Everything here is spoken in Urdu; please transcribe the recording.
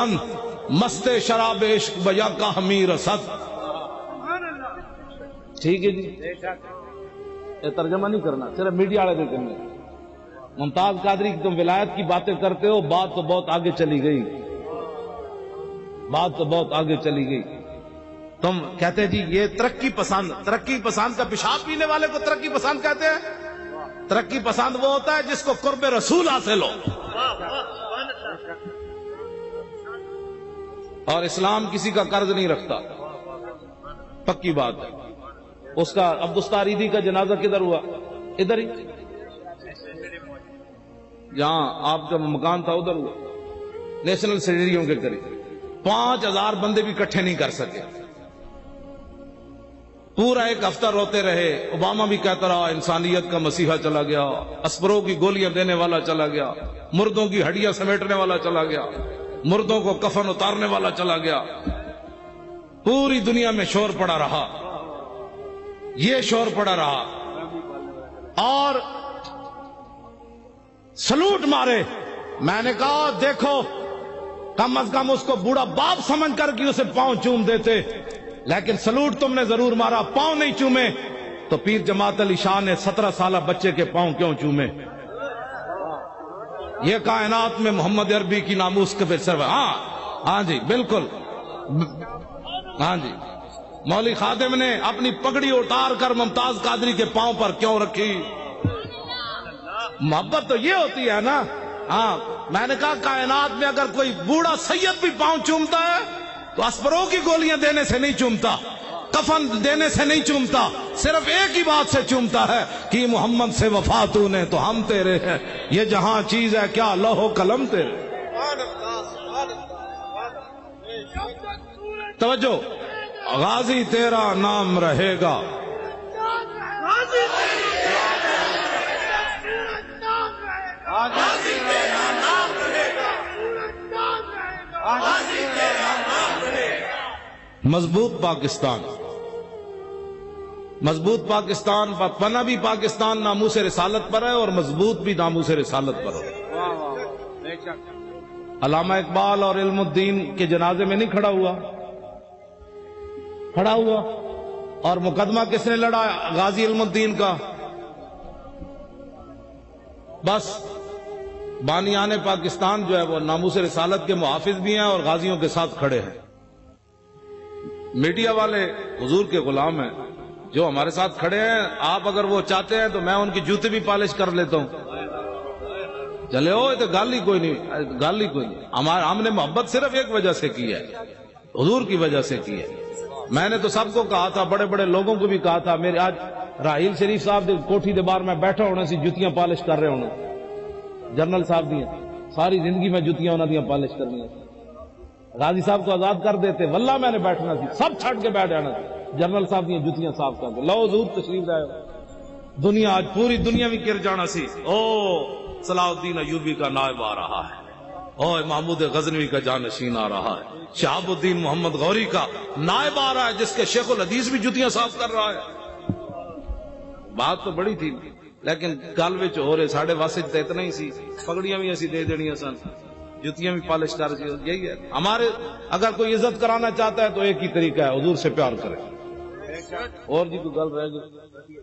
پسند مست شراب عشق بیا کا ہمیں رسد. ٹھیک ہے جی, یہ ترجمہ نہیں کرنا, صرف میڈیا والے بھی کرنا. ممتاز قادری کی تم ولایت کی باتیں کرتے ہو, بات تو بہت آگے چلی گئی, بات تو بہت آگے چلی گئی. تم کہتے جی یہ ترقی پسند, ترقی پسند کا پیشاب پینے والے کو ترقی پسند کہتے ہیں. ترقی پسند وہ ہوتا ہے جس کو قرب رسول حاصل ہو. اور اسلام کسی کا قرض نہیں رکھتا, پکی بات ہے. اس کا عبدالستاریدی کا جنازہ کدھر ہوا؟ ادھر ہی, جہاں آپ کا مکان تھا ادھر ہوا, نیشنل اسٹیڈیم کے قریب. 5000 بندے بھی اکٹھے نہیں کر سکے. پورا ایک ہفتہ روتے رہے. اوباما بھی کہتا رہا انسانیت کا مسیحا چلا گیا, اسپروں کی گولیاں دینے والا چلا گیا, مردوں کی ہڈیاں سمیٹنے والا چلا گیا, مردوں کو کفن اتارنے والا چلا گیا. پوری دنیا میں شور پڑا رہا, یہ شور پڑا رہا, اور سلوٹ مارے. میں نے کہا دیکھو کم از کم اس کو بوڑھا باپ سمجھ کر کے اسے پاؤں چوم دیتے, لیکن سلوٹ تم نے ضرور مارا, پاؤں نہیں چومے. تو پیر جماعت علی شاہ نے 17 سالہ بچے کے پاؤں کیوں چومے؟ یہ کائنات میں محمد عربی کی ناموس کے پہ سر. ہاں جی بالکل, ہاں جی. مولوی خادم نے اپنی پگڑی اتار کر ممتاز قادری کے پاؤں پر کیوں رکھی؟ محبت تو یہ ہوتی ہے نا. ہاں میں نے کہا کائنات میں اگر کوئی بوڑھا سید بھی پاؤں چومتا ہے تو اسپروں کی گولیاں دینے سے نہیں چومتا, کفن دینے سے نہیں چومتا, صرف ایک ہی بات سے چومتا ہے کہ محمد سے وفا تو نے تو ہم تیرے ہیں, یہ جہاں چیز ہے کیا لوح و قلم تیرے. توجہ, غازی تیرا نام رہے گا, مضبوط پاکستان, مضبوط پاکستان, پناہ بھی پاکستان ناموس رسالت پر ہے اور مضبوط بھی ناموس رسالت پر ہے. علامہ اقبال اور علم الدین کے جنازے میں نہیں کھڑا ہوا, کھڑا ہوا. اور مقدمہ کس نے لڑا؟ غازی علم الدین کا. بس بانیان پاکستان جو ہے وہ ناموس رسالت کے محافظ بھی ہیں اور غازیوں کے ساتھ کھڑے ہیں. میڈیا والے حضور کے غلام ہیں جو ہمارے ساتھ کھڑے ہیں. آپ اگر وہ چاہتے ہیں تو میں ان کی جوتے بھی پالش کر لیتا ہوں. چلے ہو, یہ تو گال ہی کوئی نہیں, گال ہی کوئی نہیں. ہم نے محبت صرف ایک وجہ سے کی ہے, حضور کی وجہ سے کی ہے. میں نے تو سب کو کہا تھا, بڑے بڑے لوگوں کو بھی کہا تھا. میرے آج راہیل شریف صاحب کوٹھی دے باہر میں بیٹھا ہونے سی جوتیاں پالش کر رہے ہونے, جنرل صاحب دیا ساری زندگی میں جوتیاں انہوں نے پالش کرنی. غازی صاحب کو آزاد کر دیتے, واللہ میں نے بیٹھنا سی, سب چھٹ کے بیٹھ جانا سی. جنرل صاحب دیا جوتیاں صاف کر دے, لو حضور تشریف لائے. دنیا آج پوری دنیا بھی گر جانا سی. او صلاح الدین ایوبی کا نائب آ رہا ہے, او محمود غزنوی کا جانشین آ رہا ہے, شہاب الدین محمد غوری کا نائب آ رہا ہے جس کے شیخ الحدیث بھی جوتیاں صاف کر رہا ہے. بات تو بڑی تھی, لیکن گل وچ ہو رہے ساڑھے واسطے تے اتنا ہی سی. پگڑیاں بھی ایسی دے دینیاں سن, جوتیاں بھی پالش کر. یہی ہے ہمارے, اگر کوئی عزت کرانا چاہتا ہے تو ایک ہی طریقہ ہے, حضور سے پیار کرے. اور جی کوئی گل رہ گئی؟